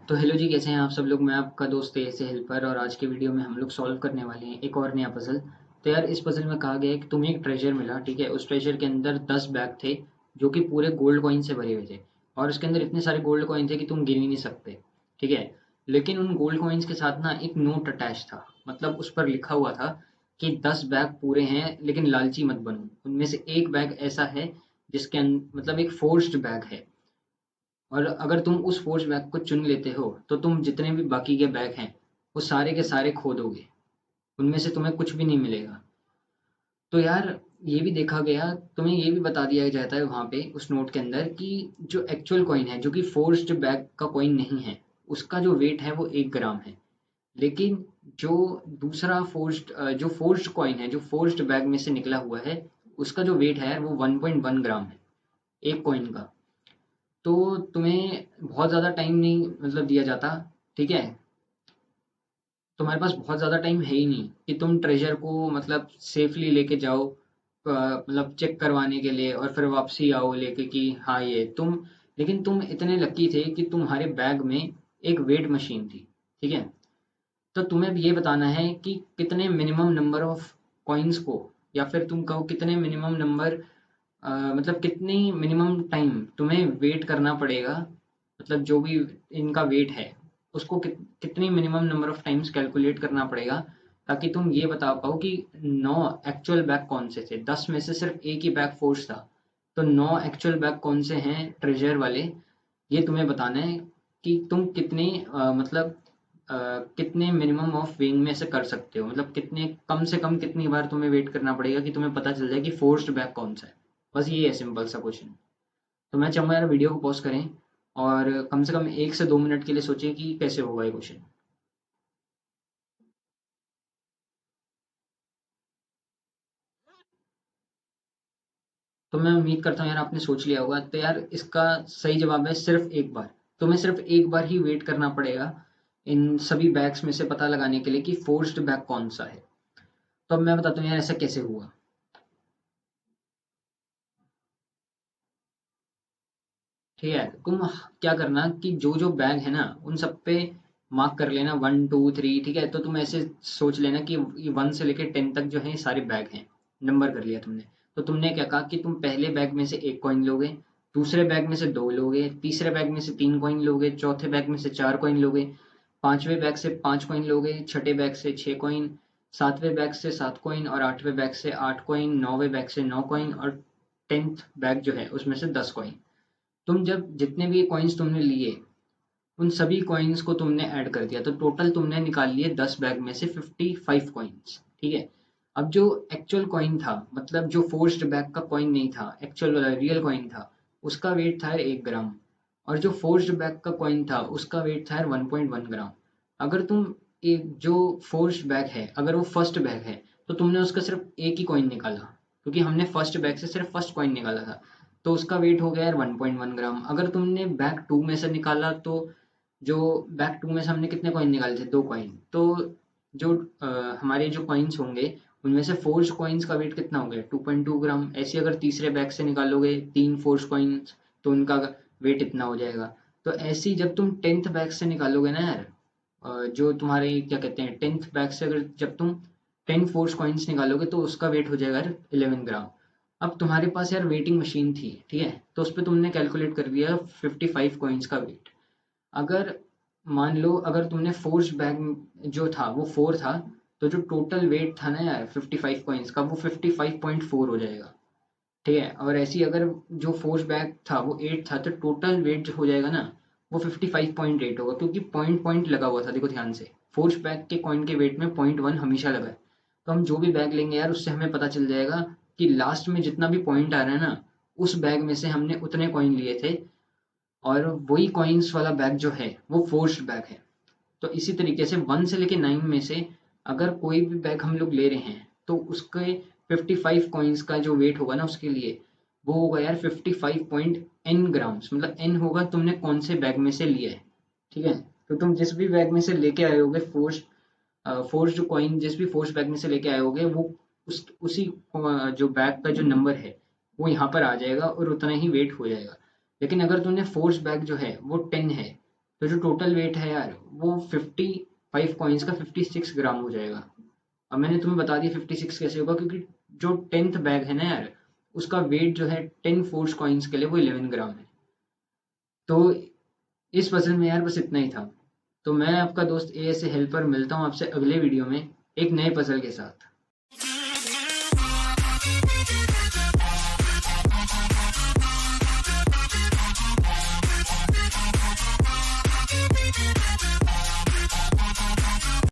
तो हेलो जी, कैसे हैं आप सब लोग। मैं आपका दोस्त एसे हेल्पर और आज के वीडियो में हम लोग सॉल्व करने वाले हैं एक और नया पजल। तो यार इस पजल में कहा गया है कि तुम्हें एक ट्रेजर मिला, ठीक है। उस ट्रेजर के अंदर 10 बैग थे जो कि पूरे गोल्ड कॉइन से भरे हुए थे और उसके अंदर इतने सारे गोल्ड कॉइन थे कि तुम गिन ही नहीं सकते, ठीक है। लेकिन उन गोल्ड कॉइन्स के साथ ना एक नोट अटैच था, मतलब उस पर लिखा हुआ था कि 10 बैग पूरे हैं लेकिन लालची मत बनो। उनमें से एक बैग ऐसा है जिसके मतलब एक फोर्स्ड बैग है, और अगर तुम उस फोर्स बैग को चुन लेते हो तो तुम जितने भी बाकी के बैग हैं वो सारे के सारे खो दोगे, उनमें से तुम्हें कुछ भी नहीं मिलेगा। तो यार ये भी देखा गया, तुम्हें ये भी बता दिया जाता है वहां पे उस नोट के अंदर कि जो एक्चुअल कॉइन है, जो कि फोर्स्ड बैग का कॉइन नहीं है, उसका जो वेट है वो 1 ग्राम है। लेकिन जो दूसरा जो फोर्स्ड कॉइन है, जो फोर्स्ड बैग में से निकला हुआ है, उसका जो वेट है वो 1.1 ग्राम है, एक कॉइन का। तो तुम्हें बहुत ज़्यादा टाइम नहीं मतलब दिया जाता, ठीक है। तुम्हारे पास बहुत ज़्यादा टाइम है ही नहीं कि तुम ट्रेजर को मतलब सेफली लेके जाओ, मतलब चेक करवाने के लिए और फिर वापसी आओ लेके कि हाँ ये तुम। लेकिन तुम इतने लकी थे कि तुम्हारे बैग में एक वेट मशीन थी, ठीक है। तो तुम्हें भी ये बताना है कि कितने मिनिमम नंबर ऑफ कॉइन्स को, या फिर तुम कहो कितने मिनिमम नंबर, मतलब कितनी मिनिमम टाइम तुम्हें वेट करना पड़ेगा, मतलब जो भी इनका वेट है उसको कितनी minimum number of times calculate करना पड़ेगा, ताकि तुम ये बता पाओ कि 9 एक्चुअल बैग कौन से थे। 10 में से सिर्फ एक ही बैग फोर्स था, तो 9 एक्चुअल बैग कौन से हैं ट्रेजर वाले, ये तुम्हें बताना है कि तुम कितने मतलब कितने मिनिमम ऑफ वेइंग में से कर सकते हो, मतलब कितने कम से कम कितनी बार तुम्हें वेट करना पड़ेगा कि तुम्हें पता चल जाए कि फोर्स्ड बैग कौन सा है। बस ये है सिंपल सा क्वेश्चन। तो मैं चाहूँगा यार वीडियो को पॉज करें और कम से कम 1 से 2 मिनट के लिए सोचें कि कैसे होगा ये क्वेश्चन। तो मैं उम्मीद करता हूँ यार आपने सोच लिया होगा। तो यार इसका सही जवाब है सिर्फ एक बार। तुम्हें सिर्फ एक बार ही वेट करना पड़ेगा इन सभी बैग्स में से पता लगाने के लिए कि फोर्स्ड बैग कौन सा है। तो अब मैं बताता हूँ यार ऐसा कैसे हुआ। ठीक है, तुम क्या करना कि जो जो बैग है ना उन सब पे मार्क कर लेना 1 2 3, ठीक है। तो तुम ऐसे सोच लेना कि 1 से लेकर 10 तक जो है ये सारे बैग हैं, नंबर कर लिया तुमने। तो तुमने क्या कहा कि तुम पहले बैग में से एक कॉइन लोगे, दूसरे बैग में से दो लोगे, तीसरे बैग में से 3 कॉइन लोगे, चौथे बैग में से 4 कॉइन लोगे, पांचवें बैग से 5 कॉइन लोगे, छठे बैग से 6 कॉइन, सातवें बैग से 7 कॉइन और आठवें बैग से 8 कॉइन, नौवें बैग से 9 कॉइन और 10th बैग जो है उसमें से 10 कॉइन। तुम जब जितने भी कॉइन्स तुमने लिए उन सभी कॉइन्स को तुमने ऐड कर दिया तो टोटल तुमने निकाल लिए 10 बैग में से 55 कॉइन्स, ठीक है। अब जो एक्चुअल कॉइन था, मतलब जो फोर्स्ड बैग का कॉइन नहीं था, एक्चुअल वाला रियल कॉइन था, उसका वेट था 1 ग्राम। और जो फोर्स्ड बैग का कॉइन था उसका वेट था 1.1 ग्राम। अगर तुम एक जो फोर्स्ड बैग है अगर वो फर्स्ट बैग है तो तुमने उसका सिर्फ एक ही कॉइन निकाला, क्योंकि हमने फर्स्ट बैग से सिर्फ फर्स्ट कॉइन निकाला था। तो उसका वेट हो गया यार 1.1 ग्राम। अगर तुमने बैग टू में से निकाला तो जो बैग टू में से हमने कितने कॉइन निकाले थे, 2 कॉइन। तो जो हमारे जो कॉइन्स होंगे उनमें से फोर्स कॉइन्स का वेट कितना हो गया 2.2 ग्राम। ऐसे अगर तीसरे बैग से निकालोगे 3 फोर्स कॉइन्स तो उनका वेट इतना हो जाएगा। तो ऐसे ही जब तुम 10th बैग से निकालोगे ना यार, जो तुम्हारे क्या कहते हैं 10th बैग से अगर जब तुम 10 फोर्स कॉइन्स निकालोगे तो उसका वेट हो जाएगा 11 ग्राम। अब तुम्हारे पास यार वेटिंग मशीन थी, ठीक है, तो उस पर तुमने कैलकुलेट कर दिया 55 कॉइन्स का वेट। अगर मान लो अगर तुमने फोर्स बैग जो था वो 4 था, तो जो टोटल वेट था ना यार 55 कॉइन्स का वो 55.4 हो जाएगा, ठीक है। और ऐसी अगर जो फोर्स बैग था वो 8 था तो टोटल वेट जो हो जाएगा ना वो 55.8 होगा, क्योंकि पॉइंट पॉइंट लगा हुआ था। देखो ध्यान से, फोर्स बैग के कॉइन के वेट में 0.1 हमेशा लगा है। तो हम जो भी बैग लेंगे यार उससे हमें पता चल जाएगा कि लास्ट में जितना भी पॉइंट आ रहा है ना उस बैग में से हमने उतने कॉइन लिए थे, और वही कॉइन्स वाला बैग जो है वो फोर्स्ड बैग है। तो इसी तरीके से 1 से लेके 9 में से अगर कोई भी बैग हम लोग ले रहे हैं तो उसके 55 कॉइन्स का जो वेट होगा ना उसके लिए वो होगा यार 55.n ग्राम्स, मतलब n होगा तुमने कौन से बैग में से लिया है, ठीक है। तो तुम जिस भी बैग में से लेके आए होगे फोर्स जो कॉइन जिस भी फोर्स बैग में से लेके आए होगे वो उसी जो बैग का जो नंबर है वो यहाँ पर आ जाएगा और उतना ही वेट हो जाएगा। लेकिन अगर तुमने फोर्स बैग जो है वो 10 है तो जो टोटल वेट है यार वो 55 कॉइन्स का 56 ग्राम हो जाएगा। अब मैंने तुम्हें बता दिया 56 कैसे होगा, क्योंकि जो 10th बैग है ना यार, उसका वेट जो है 10 फोर्स कॉइन्स के लिए वो 11 ग्राम है। तो इस पजल में यार बस इतना ही था। तो मैं आपका दोस्त ए ऐसे हेल्पर मिलता हूँ आपसे अगले वीडियो में एक नए पजल के साथ।